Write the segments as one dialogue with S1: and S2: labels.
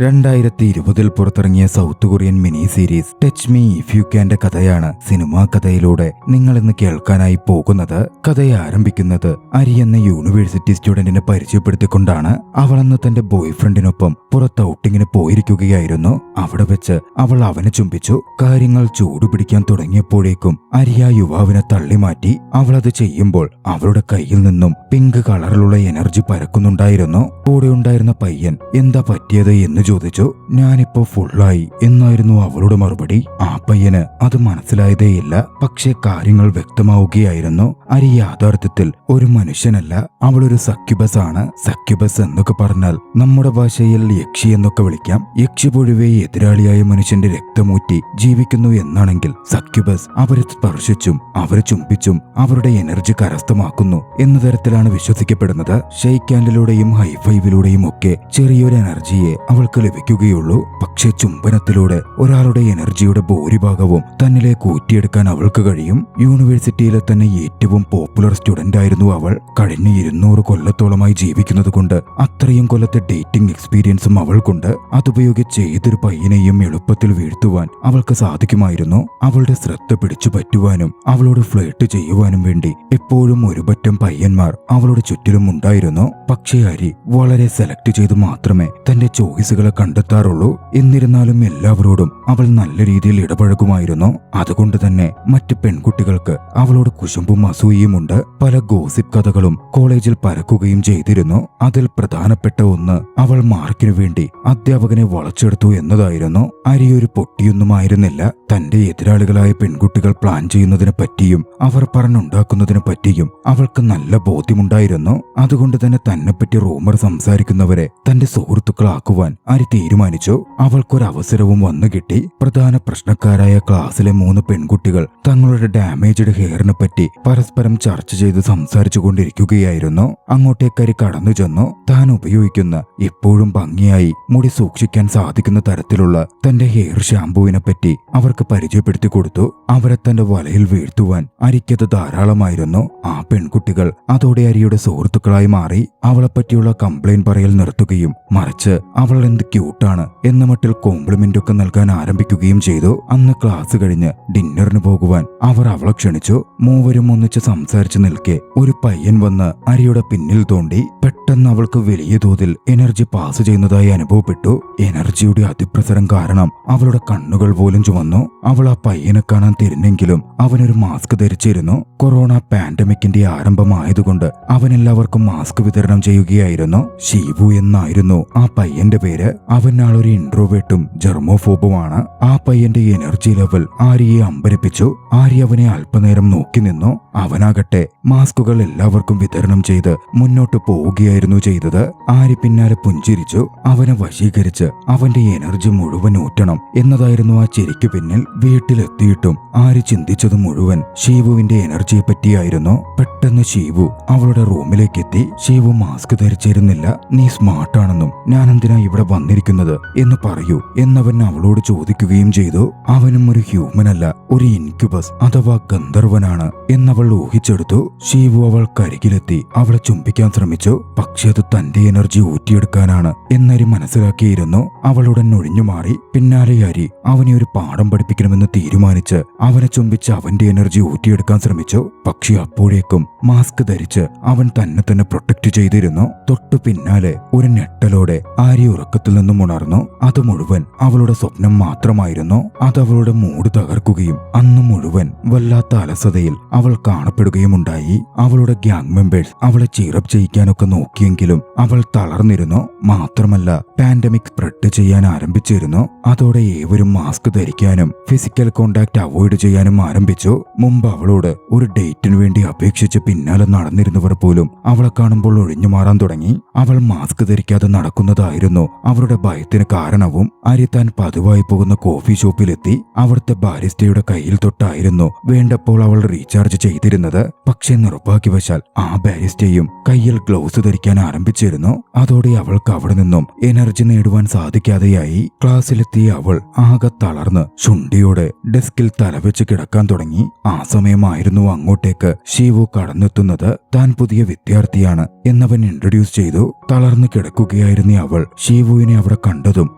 S1: 2020 പുറത്തിറങ്ങിയ south Korean mini series touch me if you ക്യാന്റെ കഥയാണ് സിനിമാ കഥയിലൂടെ നിങ്ങളിന്ന് കേൾക്കാനായി പോകുന്നത്. കഥയെ ആരംഭിക്കുന്നത് അരി എന്ന യൂണിവേഴ്സിറ്റി സ്റ്റുഡന്റിനെ പരിചയപ്പെടുത്തിക്കൊണ്ടാണ്. അവളന്ന് തന്റെ ബോയ്ഫ്രണ്ടിനൊപ്പം പുറത്ത് ഔട്ടിങ്ങിന് പോയിരിക്കുകയായിരുന്നു. അവിടെ വെച്ച് അവൾ അവനെ ചുംബിച്ചു. കാര്യങ്ങൾ ചൂടുപിടിക്കാൻ തുടങ്ങിയപ്പോഴേക്കും അരി ആ യുവാവിനെ തള്ളിമാറ്റി. അവളത് ചെയ്യുമ്പോൾ അവളുടെ കയ്യിൽ നിന്നും പിങ്ക് കളറിലുള്ള എനർജി പരക്കുന്നുണ്ടായിരുന്നു. കൂടെ ഉണ്ടായിരുന്ന പയ്യൻ എന്താ പറ്റിയത് എന്ന് ചോദിച്ചു. ഞാനിപ്പോ ഫുള്ളായി എന്നായിരുന്നു അവളുടെ മറുപടി. ആ പയ്യന് അത് മനസ്സിലായതേയില്ല. പക്ഷേ കാര്യങ്ങൾ വ്യക്തമാവുകയായിരുന്നു. അരി യാഥാർത്ഥ്യത്തിൽ ഒരു മനുഷ്യനല്ല, അവളൊരു സക്യുബസ് ആണ്. സക്യുബസ് എന്നൊക്കെ പറഞ്ഞാൽ നമ്മുടെ ഭാഷയിൽ യക്ഷി എന്നൊക്കെ വിളിക്കാം. യക്ഷി പൊഴുവെ എതിരാളിയായ മനുഷ്യന്റെ രക്തമൂറ്റി ജീവിക്കുന്നു എന്നാണെങ്കിൽ സക്യുബസ് അവരെ സ്പർശിച്ചും അവരെ ചുംബിച്ചും അവരുടെ എനർജി കരസ്ഥമാക്കുന്നു എന്ന തരത്തിലാണ് വിശ്വസിക്കപ്പെടുന്നത്. ഷെയ്ക്ക് ഹാൻഡിലൂടെയും ഹൈഫൈവിലൂടെയും ഒക്കെ ചെറിയൊരു എനർജിയെ അവൾക്ക് ലഭിക്കുകയുള്ളൂ. പക്ഷേ ചുംബനത്തിലൂടെ ഒരാളുടെ എനർജിയുടെ ഭൂരിഭാഗവും തന്നിലേക്ക് ഊറ്റിയെടുക്കാൻ അവൾക്ക് കഴിയും. യൂണിവേഴ്സിറ്റിയിലെ തന്നെ ഏറ്റവും പോപ്പുലർ സ്റ്റുഡന്റ് ആയിരുന്നു അവൾ. കഴിഞ്ഞ 200 കൊല്ലത്തോളമായി ജീവിക്കുന്നത് കൊണ്ട് അത്രയും കൊല്ലത്തെ ഡേറ്റിംഗ് എക്സ്പീരിയൻസും അവൾക്കുണ്ട്. അതുപയോഗിച്ച് ഏതൊരു പയ്യനെയും എളുപ്പത്തിൽ വീഴ്ത്തുവാൻ അവൾക്ക് സാധിക്കുമായിരുന്നു. അവളുടെ ശ്രദ്ധ പിടിച്ചു പറ്റുവാനും അവളോട് ഫ്ലേർട്ട് ചെയ്യുവാനും വേണ്ടി എപ്പോഴും ഒരുപറ്റം പയ്യന്മാർ അവളുടെ ചുറ്റിലും ഉണ്ടായിരുന്നു. പക്ഷേ അരി വളരെ സെലക്ട് ചെയ്ത് മാത്രമേ തന്റെ ചോയ്സുകളെ കണ്ടെത്താറുള്ളൂ. എന്നിരുന്നാലും എല്ലാവരോടും അവൾ നല്ല രീതിയിൽ ഇടപഴകുമായിരുന്നു. അതുകൊണ്ട് തന്നെ മറ്റ് പെൺകുട്ടികൾക്ക് അവളോട് കുശുമ്പും അസൂയയുമുണ്ട്. പല ഗോസിപ്പ് കഥകളും കോളേജിൽ പരക്കുകയും ചെയ്തിരുന്നു. അതിൽ പ്രധാനപ്പെട്ട ഒന്ന് അവൾ മാർക്കിനു വേണ്ടി അധ്യാപകനെ വളച്ചെടുത്തു എന്നതായിരുന്നു. അരി ഒരു പൊട്ടിയൊന്നുമായിരുന്നില്ല. തന്റെ എതിരാളികളായ പെൺകുട്ടികൾ പ്ലാൻ ചെയ്യുന്നതിനെ പറ്റിയും അവർ പറഞ്ഞുണ്ടാക്കുന്നതിനെ പറ്റിയും അവൾക്ക് നല്ല ബോധ്യമുണ്ടായിരുന്നു. അതുകൊണ്ട് തന്നെ തന്നെപ്പറ്റി റൂമർ സംസാരിക്കുന്നവരെ തന്റെ സുഹൃത്തുക്കളാക്കുവാൻ അരി തീരുമാനിച്ചു. അവൾക്കൊരവസരവും വന്നു കിട്ടി. പ്രധാന പ്രശ്നക്കാരായ ക്ലാസ്സിലെ 3 പെൺകുട്ടികൾ തങ്ങളുടെ ഡാമേജ്ഡ് ഹെയറിനെ പറ്റി പരസ്പരം ചർച്ച ചെയ്ത് സംസാരിച്ചു കൊണ്ടിരിക്കുകയായിരുന്നു. അങ്ങോട്ടേക്കരി കടന്നു ചെന്നു. താൻ ഉപയോഗിക്കുന്ന എപ്പോഴും ഭംഗിയായി മുടി സൂക്ഷിക്കാൻ സാധിക്കുന്ന തരത്തിലുള്ള തന്റെ ഹെയർ ഷാംപൂവിനെ പറ്റി അവർക്ക് പരിചയപ്പെടുത്തി കൊടുത്തു. അവരെ തന്റെ വലയിൽ വീഴ്ത്തുവാൻ അരിക്കത് ധാരാളമായിരുന്നു. ആ പെൺകുട്ടികൾ അതോടെ അരിയുടെ സുഹൃത്തുക്കളായി മാറി. അവളെപ്പറ്റിയുള്ള കംപ്ലൈന്റ് പറയൽ നിർത്തുകയും മറിച്ച് അവൾ എന്ത് ക്യൂട്ടാണ് എന്ന മട്ടിൽ കോംപ്ലിമെന്റ് ഒക്കെ നൽകാൻ ആരംഭിക്കുകയും ചെയ്തു. അന്ന് ക്ലാസ് കഴിഞ്ഞ് ഡിന്നറിന് പോകുവാൻ അവർ അവളെ ക്ഷണിച്ചു. മൂവരും ഒന്നിച്ച് സംസാരിച്ചു നിൽക്കെ ഒരു പയ്യൻ വന്ന് അരിയുടെ പിന്നിൽ തോണ്ടി. പെട്ടെന്ന് അവൾക്ക് വലിയ തോതിൽ എനർജി പാസ് ചെയ്യുന്നതായി അനുഭവപ്പെട്ടു. എനർജിയുടെ അതിപ്രസരം കാരണം അവളുടെ കണ്ണുകൾ പോലും ചുവന്നു. അവൾ ആ പയ്യനെ കാണാൻ തിരിഞ്ഞെങ്കിലും അവനൊരു മാസ്ക് ധരിച്ചിരുന്നു. കൊറോണ പാൻഡമിക്കിന്റെ ആരംഭമായതുകൊണ്ട് അവനെല്ലാവർക്കും മാസ്ക് വിതരണം ചെയ്യുകയായിരുന്നു. ഷീവു എന്നായിരുന്നു ആ പയ്യന്റെ പേര്. അവനാളൊരു ഇൻട്രോവേർട്ടും ജെർമോഫോബുമാണ്. ആ പയ്യന്റെ എനർജി ലെവൽ ആര്യയെ അമ്പരപ്പിച്ചു. ആര്യ അവനെ അല്പനേരം നോക്കി നിന്നു. അവനാകട്ടെ മാസ്കുകൾ എല്ലാവർക്കും വിതരണം ചെയ്ത് മുന്നോട്ട് പോവുകയായിരുന്നു ചെയ്തത്. ആര്യ പിന്നാലെ പുഞ്ചിരിച്ചു. അവനെ വശീകരിച്ച് അവന്റെ എനർജി മുഴുവൻ ഊറ്റണം എന്നതായിരുന്നു ആ ചിരിക്കു പിന്നിൽ. വീട്ടിലെത്തിയിട്ടും ആര്യ ചിന്തിച്ചത് മുഴുവൻ ഷീവുവിന്റെ എനർജിയെ പറ്റിയായിരുന്നു. പെട്ടെന്ന് ഷീവു അവളുടെ റൂമിലേക്ക് എത്തി. ഷീവു മാസ്ക് ധരിച്ചിരുന്നില്ല. നീ സ്മാർട്ടാണെന്നും ഞാനെന്തിനാ ഇവിടെ വന്നിരിക്കുന്നത് എന്ന് പറയൂ എന്നവൻ അവളോട് ചോദിക്കുകയും ചെയ്തു. അവനും ഒരു ഹ്യൂമൻ അല്ല, ഒരു ഇൻക്യുബസ് അഥവാ ഗന്ധർവനാണ് എന്നവൾ ഊഹിച്ചെടുത്തു. ഷീവു അവൾക്കരികിലെത്തി അവളെ ചുംബിക്കാൻ ശ്രമിച്ചു. പക്ഷെ അത് തന്റെ എനർജി ഊറ്റിയെടുക്കാനാണ് എന്നരി മനസ്സിലാക്കിയിരുന്നു. അവളുടൻ ഒഴിഞ്ഞു മാറി. പിന്നാലെ അരി അവനെ ഒരു പാഠം പഠിപ്പിക്കണമെന്ന് തീരുമാനിച്ച് അവനെ ചുംബിച്ച് അവന്റെ എനർജി ഊറ്റിയെടുക്കാൻ ശ്രമിച്ചു. പക്ഷെ അപ്പോഴേക്കും മാസ്ക് ധരിച്ച് അവൻ തന്നെ പ്രൊട്ടക്ട് ചെയ്തിരുന്നു. തൊട്ടു പിന്നാലെ ഒരു ഞെട്ടലോടെ ആര്യ ഉറക്കത്തിൽ നിന്നും ഉണർന്നു. അത് മുഴുവൻ അവളുടെ സ്വപ്നം മാത്രമായിരുന്നു. അത് അവളുടെ മൂഡ് തകർക്കുകയും അന്ന് മുഴുവൻ വല്ലാത്ത അലസതയിൽ അവൾ കാണപ്പെടുകയുമുണ്ടായി. അവളുടെ ഗ്യാങ് മെമ്പേഴ്സ് അവളെ ചീറപ്പ് ചെയ്യിക്കാനൊക്കെ നോക്കിയെങ്കിലും അവൾ തളർന്നിരുന്നു. മാത്രമല്ല പാൻഡമിക് സ്പ്രെഡ് ചെയ്യാൻ ആരംഭിച്ചിരുന്നു. അതോടെ ഏവരും മാസ്ക് ധരിക്കാനും ഫിസിക്കൽ കോണ്ടാക്ട് അവോയ്ഡ് ചെയ്യാനും ആരംഭിച്ചു. മുമ്പ് അവളോട് ഒരു ഡേറ്റിന് വേണ്ടി അപേക്ഷിച്ച് പിന്നാലെ നടന്നിരുന്നവർ പോലും അവളെ കാണുമ്പോൾ ഒഴിഞ്ഞു മാറാൻ തുടങ്ങി. അവൾ മാസ്ക് ധരിക്കാതെ നടക്കുന്നതായിരുന്നു അവരുടെ ഭയത്തിന് കാരണവും. അരി താൻ പതിവായി പോകുന്ന കോഫി ഷോപ്പിലെത്തി. അവിടുത്തെ ബാരിസ്റ്റയുടെ കയ്യിൽ തൊട്ടായിരുന്നു വേണ്ടപ്പോൾ അവൾ റീചാർജ് ചെയ്തിരുന്നത്. പക്ഷേ നിർഭാഗ്യവശാൽ ആ ബാരിസ്റ്റയും കയ്യിൽ ഗ്ലൗസ് ധരിക്കാൻ ആരംഭിച്ചിരുന്നു. അതോടെ അവൾക്ക് അവിടെ നിന്നും എനർജി നേടുവാൻ സാധിക്കാതെയായി. ക്ലാസ്സിലെത്തിയ അവൾ ആകെ തളർന്ന് ശുണ്ടിയോടെ ഡെസ്കിൽ തലവെച്ച് കിടക്കാൻ തുടങ്ങി. ആ സമയമായിരുന്നു അങ്ങോട്ടേക്ക് ഷീവു കടന്നെത്തുന്നത്. താൻ പുതിയ വിദ്യാർത്ഥിയാണ് എന്നവൻ ഇൻട്രൊഡ്യൂസ് ചെയ്തു. തളർന്നു കിടക്കുകയായിരുന്ന അവൾ ഷീവുവിനെ അവിടെ കണ്ടതും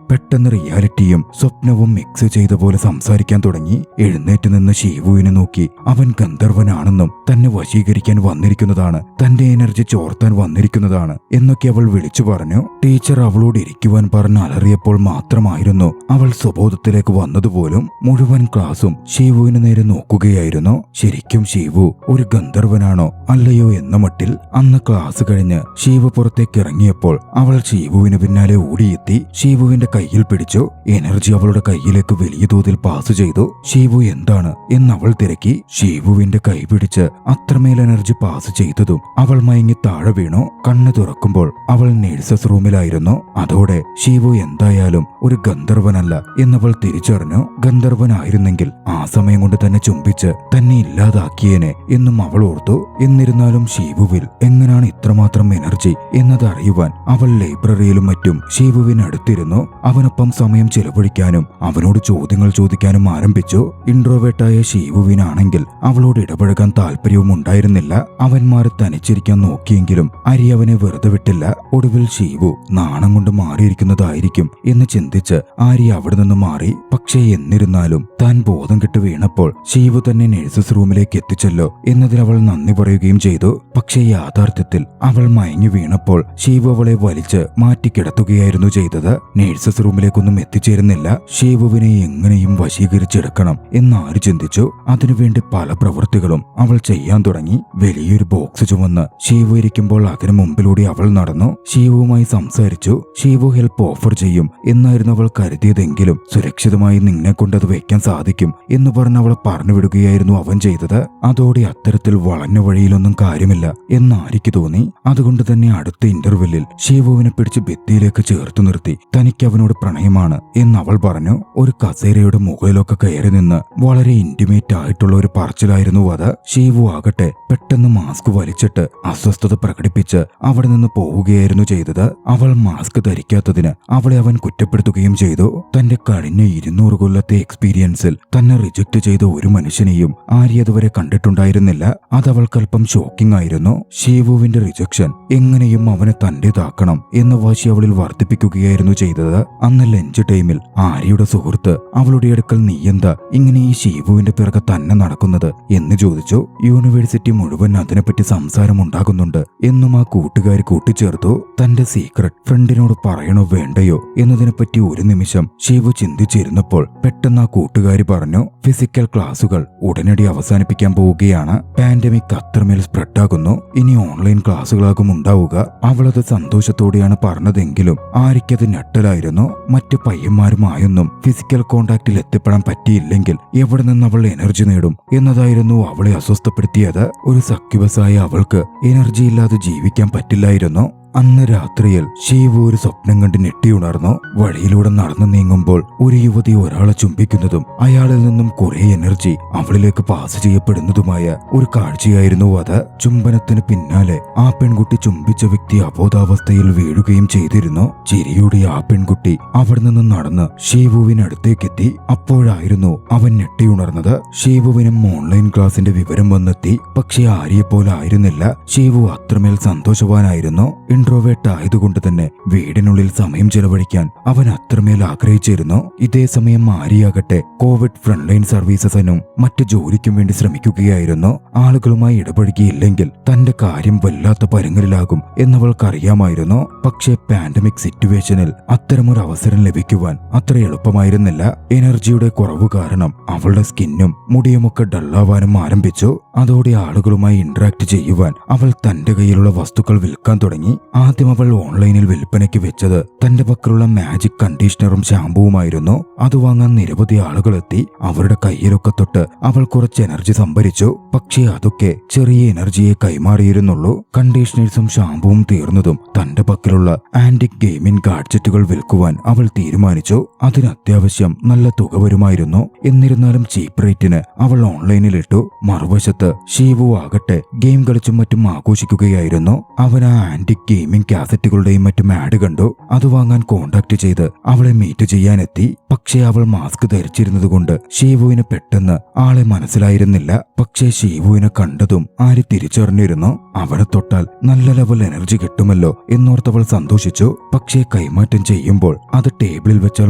S1: പെട്ടെന്ന് റിയാലിറ്റിയും സ്വപ്നവും മിക്സ് ചെയ്ത പോലെ സംസാരിക്കാൻ തുടങ്ങി. എഴുന്നേറ്റ് നിന്ന് ഷീവുവിനെ നോക്കി അവൻ ഗന്ധർവനാണെന്നും തന്നെ വശീകരിക്കാൻ വന്നിരിക്കുന്നതാണ്, തന്റെ എനർജി ചോർത്താൻ വന്നിരിക്കുന്നതാണ് എന്നൊക്കെ അവൾ വിളിച്ചു പറഞ്ഞു. ടീച്ചർ അവളോട് ഇരിക്കുവാൻ പറഞ്ഞ് അലറിയപ്പോൾ മാത്രമായിരുന്നു അവൾ സ്വബോധത്തിലേക്ക് വന്നതുപോലും. മുഴുവൻ ക്ലാസും ഷീവുവിന് നേരെ നോക്കുകയായിരുന്നു. ശരിക്കും ഷീവു ഒരു ഗന്ധർവനാണോ അല്ലയോ എന്ന മട്ടിൽ. അന്ന് ക്ലാസ് കഴിഞ്ഞ് ഷീവു പുറത്തേക്ക് ഇറങ്ങിയപ്പോൾ അവൾ ഷീവുവിന് പിന്നാലെ ഓടിയെത്തി ഷീവുവിന്റെ കയ്യിൽ പിടിച്ചു. എനർജി അവളുടെ കയ്യിലേക്ക് വലിയ തോതിൽ പാസ് ചെയ്തു. ഷീവു എന്താണ് എന്ന് അവൾ തിരക്കി. ഷീവുവിന്റെ കൈ പിടിച്ച് അത്രമേൽ എനർജി പാസ് ചെയ്തതും അവൾ മയങ്ങി താഴെ വീണു. കണ്ണു തുറക്കുമ്പോൾ അവൾ നേഴ്സസ് റൂമിലായിരുന്നു. അതോടെ ഷീവു എന്തായാലും ഒരു ഗന്ധർവനല്ല എന്നവൾ തിരിച്ചറിഞ്ഞു. ഗന്ധർവനായിരുന്നെങ്കിൽ ആ സമയം കൊണ്ട് തന്നെ ചുംബിച്ച് തന്നെ ഇല്ലാതാക്കിയേനെ എന്നും അവൾ ഓർത്തു. എന്നിരുന്നാലും ഷീവുവിൽ എങ്ങനെയാണ് ഇത്രമാത്രം എനർജി എന്നത് അറിയുവാൻ അവൾ ലൈബ്രറിയിലും മറ്റും ഷീവുവിനടുത്തിരുന്നു. അവനൊപ്പം സമയം ചെലവഴിക്കാനും അവനോട് ചോദ്യങ്ങൾ ചോദിക്കാനും ആരംഭിച്ചു. ഇൻട്രോവേർട്ടായ ഷീവുവിനാണെങ്കിൽ അവളോട് ഇടപഴകാൻ താല്പര്യവും ഉണ്ടായിരുന്നില്ല. അവൻ മാറി തനിച്ചിരിക്കാൻ നോക്കിയെങ്കിലും അരി അവനെ വെറുതെ വിട്ടില്ല. ഒടുവിൽ ഷീവു നാണം കൊണ്ട് മാറിയിരിക്കുന്നതായിരിക്കും എന്ന് ചിന്തിച്ച് ആരി അവിടെ നിന്ന് മാറി. പക്ഷേ എന്നിരുന്നാലും താൻ ബോധം കെട്ട് വീണപ്പോൾ ഷീവു തന്നെ നഴ്സസ് റൂമിലേക്ക് എത്തിച്ചല്ലോ എന്നതിൽ അവൾ നന്ദി പറയുകയും ചെയ്തു. പക്ഷേ യാഥാർത്ഥ്യത്തിൽ അവൾ മയങ്ങി വീണപ്പോൾ ഷീവു അവളെ വലിച്ച് മാറ്റിക്കിടത്തുകയായിരുന്നു ചെയ്തത്. നഴ്സസ് റൂമിലേക്കൊന്നും എത്തിച്ചേരുന്നില്ല. ഷീവുവിനെ എങ്ങനെയും വശീകരിച്ചെടുക്കണം എന്നാര് ചിന്തിച്ചു. അതിനുവേണ്ടി പല പ്രവൃത്തികളും അവൾ ചെയ്യാൻ തുടങ്ങി. വലിയൊരു ബോക്സ് ചുമന്ന് ഷീവു ഇരിക്കുമ്പോൾ അതിനു മുമ്പിലൂടെ അവൾ നടന്നു. ഷീവുവുമായി സംസാരിച്ചു. ഷീവു ഹെൽപ്പ് ഓഫർ ചെയ്യും എന്നായിരുന്നു അവൾ കരുതിയതെങ്കിലും സുരക്ഷിതമായി നിന്നെ കൊണ്ടത് വെക്കാൻ സാധിക്കും എന്ന് പറഞ്ഞ് അവളെ പറഞ്ഞു വിടുകയായിരുന്നു അവൻ ചെയ്തത്. അതോടെ അത്തരത്തിൽ വളഞ്ഞ വഴിയിലൊന്നും കാര്യമില്ല എന്ന് ആരിക്ക് തോന്നി. അതുകൊണ്ട് തന്നെ അടുത്ത ഇന്റർവെല്ലിൽ ഷീവുവിനെ പിടിച്ച് ഭിത്തിയിലേക്ക് ചേർത്തു നിർത്തി തനിക്ക് അവനോട് പ്രണയമാണ് എന്ന് അവൾ പറഞ്ഞു. ഒരു കസേരയുടെ മുകളിലൊക്കെ കയറി നിന്ന് വളരെ ഇന്റിമേറ്റ് ആയിട്ടുള്ള ഒരു പറച്ചിലായിരുന്നു അത്. ഷീവു ആകട്ടെ പെട്ടെന്ന് മാസ്ക് വലിച്ചിട്ട് അസ്വസ്ഥത പ്രകടിപ്പിച്ച് അവിടെ നിന്ന് പോവുകയായിരുന്നു ചെയ്തത്. അവൾ മാസ്ക് ധരിക്കാത്തതിന് അവളെ അവൻ കുറ്റപ്പെടുത്തുകയും ചെയ്തു. തന്റെ കഴിഞ്ഞ 200 കൊല്ലത്തെ എക്സ്പീരിയൻസിൽ തന്നെ റിജക്ട് ചെയ്ത ഒരു മനുഷ്യനെയും ആര്യ അതുവരെ കണ്ടിട്ടുണ്ടായിരുന്നില്ല. അതവൾക്കല്പം ഷോക്കിംഗ് ആയിരുന്നു. ഷീവുവിന്റെ റിജക്ഷൻ എങ്ങനെയും അവനെ തന്റേതാക്കണം എന്ന വാശി അവളിൽ വർദ്ധിപ്പിക്കുകയായിരുന്നു ചെയ്തത്. അന്ന് ലഞ്ച് ടൈമിൽ ആര്യയുടെ സുഹൃത്ത് അവളുടെ അടുക്കൽ നീ എന്താ ഇങ്ങനെ ഈ ഷീവുവിന്റെ പിറകെ തന്നെ നടക്കുന്നത് എന്ന് ചോദിച്ചു. യൂണിവേഴ്സിറ്റി മുഴുവൻ അതിനെപ്പറ്റി സംസാരമുണ്ടാകുന്നുണ്ട് എന്നും ആ കൂട്ടുകാരി കൂട്ടിച്ചേർത്തു. തന്റെ സീക്രട്ട് ഫ്രണ്ടിനോട് പറയണോ വേണ്ടയോ എന്നതിനെപ്പറ്റി ഒരു നിമിഷം ഷീവു ചിന്തിച്ചിരുന്നപ്പോൾ പെട്ടെന്ന് ആ കൂട്ടുകാരി പറഞ്ഞു, ഫിസിക്കൽ ക്ലാസുകൾ ഉടനടി അവസാനിപ്പിക്കാൻ പോവുകയാണ്. പാൻഡമിക് അത്രമേൽ സ്പ്രെഡാകുന്നു. ഇനി ഓൺലൈൻ ക്ലാസുകളാകും ഉണ്ടാവുക. അവളത് സന്തോഷത്തോടെയാണ് പറഞ്ഞതെങ്കിലും ആരിക്കത് ഞെട്ടലായിരുന്നു. മറ്റു പയ്യന്മാരുമായൊന്നും ഫിസിക്കൽ കോണ്ടാക്റ്റിൽ എത്തിപ്പെടാൻ പറ്റിയില്ലെങ്കിൽ എവിടെ നിന്ന് അവൾ എനർജി നേടും എന്നതായിരുന്നു അവളെ അസ്വസ്ഥപ്പെടുത്തിയത്. ഒരു സക്യുബസായ അവൾക്ക് എനർജി ഇല്ലാതെ ജീവിക്കാൻ പറ്റില്ലായിരുന്നു. അന്ന് രാത്രിയിൽ ഷീവു ഒരു സ്വപ്നം കണ്ട് ഞെട്ടിയുണർന്നു. വഴിയിലൂടെ നടന്നു നീങ്ങുമ്പോൾ ഒരു യുവതി ഒരാളെ ചുംബിക്കുന്നതും അയാളിൽ നിന്നും കുറെ എനർജി അവളിലേക്ക് പാസ് ചെയ്യപ്പെടുന്നതുമായ ഒരു കാഴ്ചയായിരുന്നു അത്. ചുംബനത്തിന് പിന്നാലെ ആ പെൺകുട്ടി ചുംബിച്ച വ്യക്തി അബോധാവസ്ഥയിൽ വീഴുകയും ചെയ്തിരുന്നു. ചിരിയോടെ ആ പെൺകുട്ടി അവിടെ നിന്ന് നടന്ന് ഷീവുവിനടുത്തേക്കെത്തി. അപ്പോഴായിരുന്നു അവൻ ഞെട്ടിയുണർന്നത്. ഷീവുവിനും ഓൺലൈൻ ക്ലാസിന്റെ വിവരം വന്നെത്തി. പക്ഷെ ആര്യപോലെ ആയിരുന്നില്ല. ഷീവു അത്രമേൽ സന്തോഷവാനായിരുന്നു. ഇൻട്രോവേർട്ട് ആയതുകൊണ്ട് തന്നെ വീടിനുള്ളിൽ സമയം ചെലവഴിക്കാൻ അവൻ അത്രമേൽ ആഗ്രഹിച്ചിരുന്നു. ഇതേ സമയം ആര്യയാകട്ടെ കോവിഡ് ഫ്രണ്ട്ലൈൻ സർവീസസിനും മറ്റു ജോലിക്കും വേണ്ടി ശ്രമിക്കുകയായിരുന്നു. ആളുകളുമായി ഇടപഴകിയില്ലെങ്കിൽ തന്റെ കാര്യം വല്ലാത്ത പരുങ്ങലിലാകും എന്നവൾക്കറിയാമായിരുന്നു. പക്ഷേ പാൻഡമിക് സിറ്റുവേഷനിൽ അത്തരമൊരു അവസരം ലഭിക്കുവാൻ അത്ര എളുപ്പമായിരുന്നില്ല. എനർജിയുടെ കുറവ് കാരണം അവളുടെ സ്കിന്നും മുടിയുമൊക്കെ ഡള്ളാവാനും ആരംഭിച്ചു. അതോടെ ആളുകളുമായി ഇന്ററാക്ട് ചെയ്യുവാൻ അവൾ തന്റെ കയ്യിലുള്ള വസ്തുക്കൾ വിൽക്കാൻ തുടങ്ങി. ആദ്യം അവൾ ഓൺലൈനിൽ വിൽപ്പനയ്ക്ക് വെച്ചത് തന്റെ പക്കലുള്ള മാജിക് കണ്ടീഷണറും ഷാമ്പുവുമായിരുന്നു. അത് വാങ്ങാൻ നിരവധി ആളുകൾ എത്തി. അവരുടെ കയ്യിലൊക്കെ തൊട്ട് അവൾ കുറച്ച് എനർജി സംഭരിച്ചു. പക്ഷേ അതൊക്കെ ചെറിയ എനർജിയെ കൈമാറിയിരുന്നുള്ളൂ. കണ്ടീഷണേഴ്സും ഷാമ്പുവും തീർന്നതും തന്റെ പക്കലുള്ള ആന്റിക് ഗെയിമിംഗ് ഗാഡ്ജറ്റുകൾ വിൽക്കുവാൻ അവൾ തീരുമാനിച്ചു. അതിന് അത്യാവശ്യം നല്ല തുക വരുമായിരുന്നു. എന്നിരുന്നാലും ചീപ്പ് റേറ്റിന് അവൾ ഓൺലൈനിലിട്ടു. മറുവശത്ത് ഷീവു ആകട്ടെ ഗെയിം കളിച്ചും മറ്റും ആഘോഷിക്കുകയായിരുന്നു. അവൻ ആ ആന്റിക് ഗെയിമിംഗ് കാസറ്റുകളുടെയും മറ്റും ആഡ് കണ്ടു. അത് വാങ്ങാൻ കോണ്ടാക്ട് ചെയ്ത് അവളെ മീറ്റ് ചെയ്യാനെത്തി. പക്ഷേ അവൾ മാസ്ക് ധരിച്ചിരുന്നതുകൊണ്ട് ഷീവുവിന് പെട്ടെന്ന് ആളെ മനസ്സിലായിരുന്നില്ല. പക്ഷേ ഷീവുവിനെ കണ്ടതും ആരി തിരിച്ചറിഞ്ഞിരുന്നു. അവനെ തൊട്ടാൽ നല്ല ലെവൽ എനർജി കിട്ടുമല്ലോ എന്നോർത്തവൾ സന്തോഷിച്ചു. പക്ഷേ കൈമാറ്റം ചെയ്യുമ്പോൾ അത് ടേബിളിൽ വെച്ചാൽ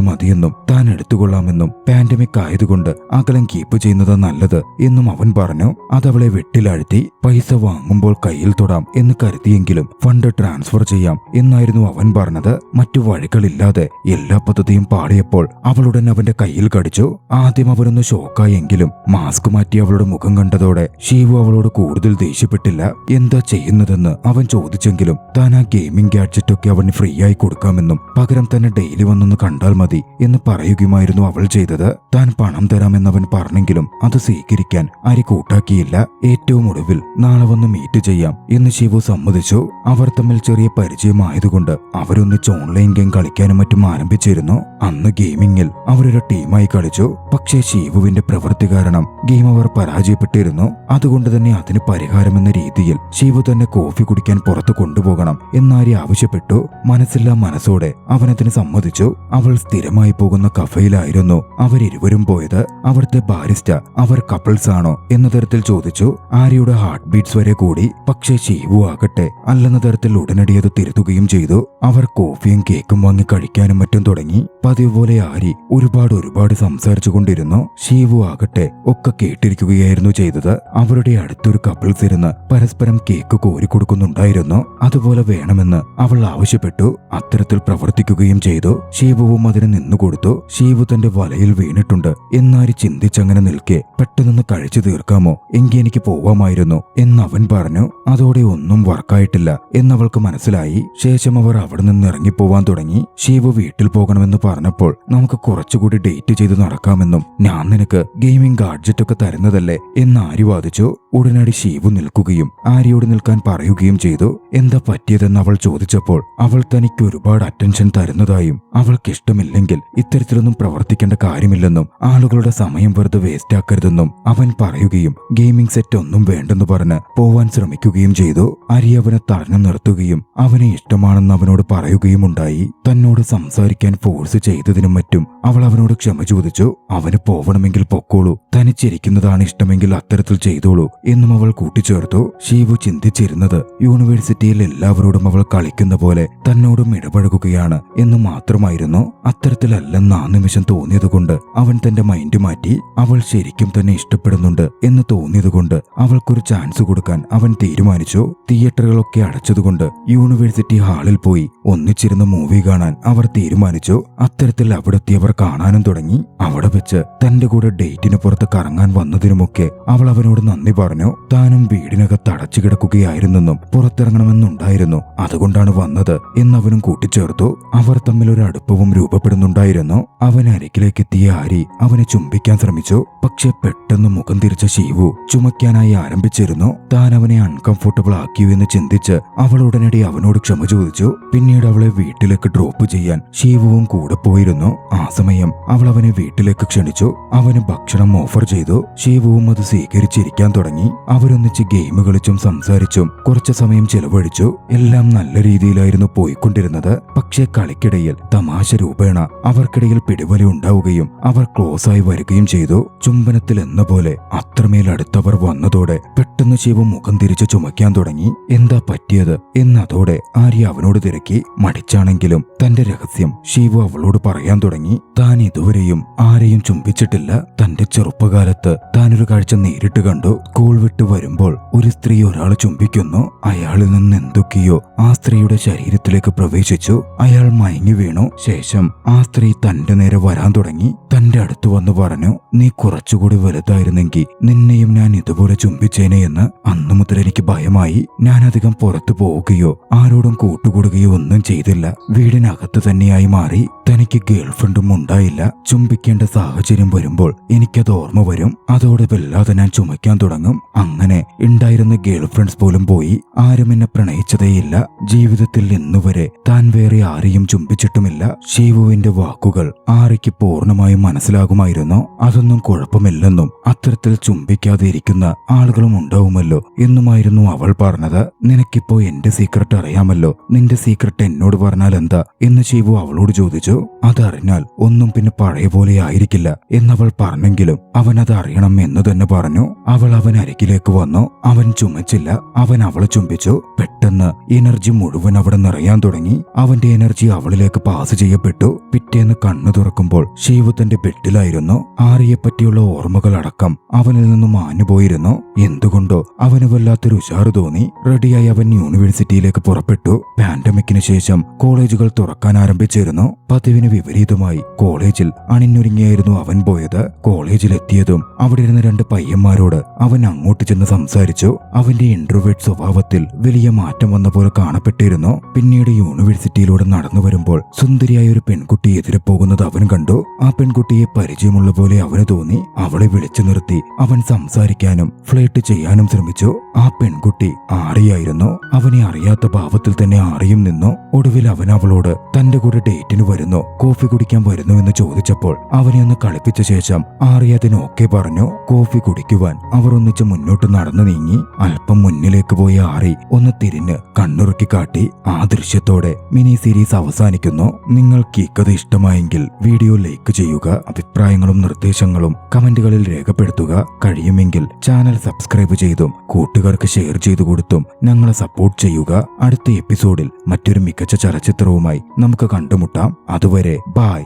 S1: മതിയെന്നും താൻ എടുത്തുകൊള്ളാമെന്നും പാൻഡമിക് ആയതുകൊണ്ട് അകലം കീപ്പ് ചെയ്യുന്നത് നല്ലത് എന്നും അവൻ പറഞ്ഞു. അതവളെ വെട്ടിലാഴ്ത്തി. പൈസ വാങ്ങുമ്പോൾ കയ്യിൽ തൊടാം എന്ന് കരുതിയെങ്കിലും ഫണ്ട് ട്രാൻസ്ഫർ ചെയ്യാം എന്നായിരുന്നു അവൻ പറഞ്ഞത്. മറ്റു വഴികളില്ലാതെ എല്ലാ പദ്ധതിയും പാളിയപ്പോൾ അവളുടൻ അവന്റെ കയ്യിൽ കടിച്ചു. ആദ്യം അവരൊന്ന് ഷോക്കായെങ്കിലും മാസ്ക് മാറ്റി അവളുടെ മുഖം കണ്ടതോടെ ഷീവു അവളോട് കൂടുതൽ ദേഷ്യപ്പെട്ടില്ല. എന്താ ചെയ്യുന്നതെന്ന് അവൻ ചോദിച്ചെങ്കിലും താൻ ആ ഗെയിമിംഗ് ഗാഡ്ജറ്റ് ഒക്കെ അവന് ഫ്രീ ആയി കൊടുക്കാമെന്നും പകരം തന്നെ ഡെയിലി വന്നൊന്ന് കണ്ടാൽ മതി എന്ന് പറയുകയുമായിരുന്നു അവൾ ചെയ്തത്. താൻ പണം തരാമെന്നവൻ പറഞ്ഞെങ്കിലും അത് സ്വീകരിക്കാൻ ആരി കൂട്ടാക്കിയില്ല. ഏറ്റവും ഒടുവിൽ നാളെ വന്ന് മീറ്റ് ചെയ്യാം എന്ന് ഷീവു സമ്മതിച്ചു. അവർ തമ്മിൽ ചെറിയ പരിചയമായതുകൊണ്ട് അവരൊന്നിച്ച് ഓൺലൈൻ ഗെയിം കളിക്കാനും മറ്റും ആരംഭിച്ചിരുന്നു. അന്ന് ഗെയിമിംഗിൽ അവരൊരു ടീമായി കളിച്ചു. പക്ഷേ ഷീവുവിന്റെ പ്രവൃത്തി കാരണം ഗെയിം അവർ പരാജയപ്പെട്ടിരുന്നു. അതുകൊണ്ട് തന്നെ അതിന് പരിഹാരമെന്ന രീതിയിൽ ഷീവു തന്നെ കോഫി കുടിക്കാൻ പുറത്തു കൊണ്ടുപോകണം എന്നാരി ആവശ്യപ്പെട്ടു. മനസ്സില്ലാ മനസ്സോടെ അവനതിന് സമ്മതിച്ചു. അവൾ സ്ഥിരമായി പോകുന്ന കഫയിലായിരുന്നു അവരിരുവരും പോയത്. അവിടുത്തെ ബാരിസ്റ്റ അവർ കപ്പിൾസ് ആണോ എന്ന തരത്തിൽ ചോദിച്ചു. ആര്യയുടെ ഹാർട്ട് ബീറ്റ്സ് വരെ കൂടി. പക്ഷേ ഷീവു ആകട്ടെ അല്ലെന്ന തരത്തിൽ ഉടനടി അത് തിരുത്തുകയും ചെയ്തു. അവർ കോഫിയും കേക്കും വാങ്ങി കഴിക്കാനും മറ്റും തുടങ്ങി. പതിവ് പോലെ ആരി ഒരുപാട് സംസാരിച്ചു കൊണ്ടിരുന്നു. ഷീവു ആകട്ടെ ഒക്കെ കേട്ടിരിക്കുകയായിരുന്നു ചെയ്തത്. അവരുടെ അടുത്തൊരു കപ്പിൾസ് ഇരുന്ന് പരസ്പരം കേക്ക് കോരിക്കൊടുക്കുന്നുണ്ടായിരുന്നു. അതുപോലെ വേണമെന്ന് അവൾ ആവശ്യപ്പെട്ടു. അത്തരത്തിൽ പ്രവർത്തിക്കുകയും ചെയ്തു. ഷീവുവും അതിന് നിന്നുകൊടുത്തു. ഷീവു തന്റെ വലയിൽ വീണിട്ടുണ്ട് എന്നാരി ചിന്തിച്ചങ്ങനെ നിൽക്കെ പെട്ടെന്ന് കഴിച്ചു തീർക്കാമോ എങ്കിൽ എനിക്ക് പോവാമായിരുന്നു എന്നവൻ പറഞ്ഞു. അതോടെ ഒന്നും വർക്കായിട്ടില്ല എന്നവൾക്ക് മനസ്സിലായി. ശേഷം അവർ അവിടെ നിന്ന് ഇറങ്ങിപ്പോവാൻ തുടങ്ങി. ഷീവു വീട്ടിൽ പോകണമെന്ന് പറഞ്ഞപ്പോൾ നമുക്ക് കുറച്ചുകൂടി ഡേറ്റ് ചെയ്ത് നടക്കാമെന്നും ഞാൻ നിനക്ക് ഗെയിമിംഗ് ഗാഡ്ജറ്റ് ഒക്കെ തരുന്നതല്ലേ എന്ന് ആരി വാദിച്ചു. ഉടനടി ഷീവു നിൽക്കുകയും ആരിയോട് നിൽക്കാൻ പറയുകയും ചെയ്തു. എന്താ പറ്റിയതെന്ന് അവൾ ചോദിച്ചപ്പോൾ അവൾ തനിക്ക് ഒരുപാട് അറ്റൻഷൻ തരുന്നതായും അവൾക്കിഷ്ടമില്ലെങ്കിൽ ഇത്തരത്തിലൊന്നും പ്രവർത്തിക്കേണ്ട കാര്യമില്ലെന്നും ആളുകളുടെ സമയം വെറുതെ വേസ്റ്റ് ആക്കരുതെന്നും അവൻ പറയുകയും ഗെയിമിംഗ് സെറ്റ് ഒന്നും വേണ്ടെന്ന് പറഞ്ഞ് പോവാൻ ശ്രമിക്കുകയും ചെയ്തു. ആരി അവനെ തടഞ്ഞു നിർത്തുകയും അവനെ ഇഷ്ടമാണെന്ന് അവനോട് പറയുകയും ഉണ്ടായി. തന്നോട് സംസാരിക്കാൻ ഫോഴ്സ് ചെയ്തതിനും മറ്റും അവൾ അവനോട് ക്ഷമ ചോദിച്ചു. അവന് പോവണമെങ്കിൽ പൊക്കോളൂ, തനിച്ചിരിക്കുന്നതാണ് ഇഷ്ടമെങ്കിൽ അത്തരത്തിൽ ചെയ്തോളൂ എന്നും അവൾ കൂട്ടിച്ചേർത്തു. ഷീവു ചിന്തിച്ചിരുന്നത് യൂണിവേഴ്സിറ്റിയിൽ എല്ലാവരോടും അവൾ കളിക്കുന്ന പോലെ തന്നോടും ഇടപഴകുകയാണ് എന്ന് മാത്രമായിരുന്നു. അത്തരത്തിലല്ലെന്ന് ആ നിമിഷം തോന്നിയതുകൊണ്ട് അവൻ തന്റെ മൈൻഡ് മാറ്റി. അവൾ ശരിക്കും തന്നെ ഇഷ്ടപ്പെടുന്നുണ്ട് എന്ന് തോന്നിയതുകൊണ്ട് അവൾക്കൊരു ചാൻസ് കൊടുക്കാൻ അവൻ തീരുമാനിച്ചു. തിയേറ്ററുകളൊക്കെ അടച്ചതുകൊണ്ട് യൂണിവേഴ്സിറ്റി ഹാളിൽ പോയി ഒന്നിച്ചിരുന്ന് മൂവി കാണാൻ അവർ തീരുമാനിച്ചു. അത്തരത്തിൽ അവിടെത്തിയവർ കാണാനും തുടങ്ങി. അവിടെ വെച്ച് തന്റെ കൂടെ ഡേറ്റിന് പുറത്ത് കറങ്ങാൻ വന്നതിനുമൊക്കെ അവൾ അവനോട് നന്ദി പറഞ്ഞു. താനും വീടിനകത്ത് അടച്ചു കിടക്കുകയായിരുന്നെന്നും പുറത്തിറങ്ങണമെന്നുണ്ടായിരുന്നു, അതുകൊണ്ടാണ് വന്നത് എന്നവനും കൂട്ടിച്ചേർത്തു. അവർ തമ്മിൽ ഒരു അടുപ്പവും രൂപപ്പെടുന്നുണ്ടായിരുന്നു. അവൻ അരികിലേക്കെത്തിയ ആരി അവനെ ചുംബിക്കാൻ ശ്രമിച്ചു. പക്ഷെ പെട്ടെന്ന് മുഖം തിരിച്ച ഷീവു ചുമക്കാനായി ആരംഭിച്ചിരുന്നു. താൻ അവനെ അൺകംഫർട്ടബിൾ ആക്കിയോ എന്ന് ചിന്തിച്ച് അവൾ ഉടനടി അവനോട് ക്ഷമ ചോദിച്ചു. പിന്നീട് അവളെ വീട്ടിലേക്ക് ഡ്രോപ്പ് ചെയ്യാൻ ഷീവുവും കൂടെ പോയിരുന്നു. ആ സമയം അവൾ അവനെ വീട്ടിലേക്ക് ക്ഷണിച്ചു. അവന് ഭക്ഷണം ഓഫർ ചെയ്തു. ഷീവുവും അത് സ്വീകരിച്ചിരിക്കാൻ തുടങ്ങി. അവരൊന്നിച്ച് ഗെയിം കളിച്ചും സംസാരിച്ചും കുറച്ചു സമയം ചെലവഴിച്ചു. എല്ലാം നല്ല രീതിയിലായിരുന്നു പോയിക്കൊണ്ടിരുന്നത്. പക്ഷേ കളിക്കിടയിൽ തമാശ രൂപേണ അവർക്കിടയിൽ പിടിവലി ഉണ്ടാവുകയും അവർ ക്ലോസ് ആയി വരികയും ചെയ്തു. ചുംബനത്തിൽ എന്ന പോലെ അത്രമേൽ അടുത്തവർ വന്നതോടെ പെട്ടെന്ന് ശിവ മുഖം തിരിച്ചു ചുമക്കാൻ തുടങ്ങി. എന്താ പറ്റിയത് എന്നതോടെ ആര്യ അവനോട് തിരക്കി. മടിച്ചാണെങ്കിലും തന്റെ രഹസ്യം ഷീവു അവളോട് പറയാൻ തുടങ്ങി. താൻ ഇതുവരെയും ആരെയും ചുംബിച്ചിട്ടില്ല. തന്റെ ചെറുപ്പകാലത്ത് താനൊരു കാഴ്ച നേരിട്ട് കണ്ടു. സ്കൂൾ വിട്ട് വരുമ്പോൾ ഒരു സ്ത്രീ ഒരാളെ ചുംബിക്കുന്നു. അയാളിൽ നിന്ന് എന്തൊക്കെയോ ആ സ്ത്രീയുടെ ശരീരത്തിലേക്ക് പ്രവേശിച്ചു. അയാൾ മയങ്ങി വീണു. ശേഷം ആ സ്ത്രീ തന്റെ നേരെ വരാൻ തുടങ്ങി. തന്റെ അടുത്ത് വന്ന് പറഞ്ഞു, നീ കുറച്ചുകൂടി വലുതായിരുന്നെങ്കിൽ നിന്നെയും ഞാൻ ഇതുപോലെ ചുംബിച്ചേനെ എന്ന്. അന്നു മുതൽ എനിക്ക് ഭയമായി. ഞാൻ അധികം പുറത്തു പോവുകയോ ആരോടും കൂട്ടുകൂടുകയോ ഒന്നും ചെയ്തില്ല. വീടിനകത്ത് തന്നെയായി മാറി. തനിക്ക് ഗേൾഫ്രണ്ടും ഉണ്ടായില്ല. ചുംബിക്കേണ്ട സാഹചര്യം വരുമ്പോൾ എനിക്കത് ഓർമ്മ വരും. അതോടെ വല്ലാതെ ഞാൻ ചുമയ്ക്കാൻ തുടങ്ങും. അങ്ങനെ ഉണ്ടായിരുന്ന ഗേൾഫ്രണ്ട്സ് പോലും പോയി. ആരും എന്നെ പ്രണയിച്ചതേയില്ല. ജീവിതത്തിൽ ഇന്നുവരെ താൻ വേറെ ആരെയും ചുംബിച്ചിട്ടുമില്ല. ഷീവുവിന്റെ വാക്കുകൾ ആര്യയ്ക്ക് പൂർണ്ണമായും മനസ്സിലാകുമായിരുന്നു. അതൊന്നും കുഴപ്പമില്ലെന്നും അത്തരത്തിൽ ചുംബിക്കാതെ ഇരിക്കുന്ന ആളുകളും ഉണ്ടാവുമല്ലോ എന്നുമായിരുന്നു അവൾ പറഞ്ഞത്. നിനക്കിപ്പോ എന്റെ സീക്രട്ട് അറിയാമല്ലോ. നിന്റെ സീക്രട്ട് എന്നോട് പറഞ്ഞാൽ എന്താ എന്ന് ഷീവു അവളോട് ചോദിച്ചു. അതറിഞ്ഞാൽ ഒന്നും പിന്നെ പഴയ പോലെ ആയിരിക്കില്ല എന്നവൾ പറഞ്ഞെങ്കിലും അവൻ അത് അറിയണം എന്ന് തന്നെ പറഞ്ഞു. അവൾ അവൻ അരികിലേക്ക് വന്നു. അവൻ ചുമച്ചില്ല. അവൻ അവളെ ചുംബിച്ചു. പെട്ടെന്ന് എനർജി മുഴുവൻ അവിടെ നിറയാൻ തുടങ്ങി. അവന്റെ എനർജി അവളിലേക്ക് പാസ് ചെയ്യപ്പെട്ടു. പിറ്റേന്ന് കണ്ണു തുറക്കുമ്പോൾ ഷീവു തന്റെ ബെഡിലായിരുന്നു. ആര്യയെ പറ്റിയുള്ള ഓർമ്മകൾ അടക്കം അവനിൽ നിന്നും മാഞ്ഞുപോയിരുന്നു. എന്തുകൊണ്ടോ അവന് വല്ലാത്തൊരു ഉഷാറ് തോന്നി. റെഡിയായി അവൻ യൂണിവേഴ്സിറ്റിയിലേക്ക് പുറപ്പെട്ടു. പാൻഡമിക്കിന് ശേഷം കോളേജുകൾ തുറക്കാൻ ആരംഭിച്ചിരുന്നു. പതിവിന് വിപരീതമായി കോളേജിൽ അണിഞ്ഞൊരുങ്ങിയായിരുന്നു അവൻ പോയത്. കോളേജിലെത്തിയതും അവിടെ ഇരുന്ന രണ്ട് പയ്യന്മാരോട് അവൻ അങ്ങോട്ട് ചെന്ന് സംസാരിച്ചു. അവന്റെ ഇൻട്രോവേർട്ട് സ്വഭാവത്തിൽ വലിയ മാറ്റം വന്ന പോലെ കാണപ്പെട്ടിരുന്നു. പിന്നീട് യൂണിവേഴ്സിറ്റിയിലൂടെ നടന്നു വരുമ്പോൾ സുന്ദരിയായ ഒരു പെൺകുട്ടി എതിരെ പോകുന്നത് അവൻ കണ്ടു. ആ പെൺകുട്ടിയെ പരിചയമുള്ള പോലെ അവന് തോന്നി. അവളെ വിളിച്ചു നിർത്തി അവൻ സംസാരിക്കാനും ഫ്ലേർട്ട് ചെയ്യാനും ശ്രമിച്ചു. ആ പെൺകുട്ടി ആറിയായിരുന്നു. അവനെ അറിയാത്ത ഭാവത്തിൽ തന്നെ ആറിയും നിന്നു. ഒടുവിൽ അവൻ അവളോട് തന്റെ കൂടെ ഡേറ്റിന് വരുന്നു, കോഫി കുടിക്കാൻ വരുന്നു എന്ന് ചോദിച്ചപ്പോൾ അവനെ ഒന്ന് കളിപ്പിച്ച ശേഷം ആറി അതിന് ഓക്കെ പറഞ്ഞു. കോഫി കുടിക്കുവാൻ അവർ ഒന്നിച്ച് മുന്നോട്ട് നടന്നു നീങ്ങി. അല്പം മുന്നിലേക്ക് പോയ ആറി ഒന്ന് തിരിഞ്ഞ് കണ്ണുറുക്കി കാട്ടി. ആ ദൃശ്യത്തോടെ മിനി സീരീസ് അവസാനിക്കുന്നു. നിങ്ങൾക്ക് ഈ കഥ ഇഷ്ടമായെങ്കിൽ വീഡിയോ ലൈക്ക് ചെയ്യുക. അഭിപ്രായങ്ങളും നിർദ്ദേശങ്ങളും കമന്റുകളിൽ രേഖപ്പെടുത്തുക. കഴിയുമെങ്കിൽ ചാനൽ സബ്സ്ക്രൈബ് ചെയ്തും കൂട്ടുകാർക്ക് ഷെയർ ചെയ്തു കൊടുത്തും ഞങ്ങളെ സപ്പോർട്ട് ചെയ്യുക. അടുത്ത എപ്പിസോഡിൽ മറ്റൊരു മികച്ച ചലച്ചിത്രവുമായി നമുക്ക് കണ്ടുമുട്ടാം. അതുവരെ ബായ്.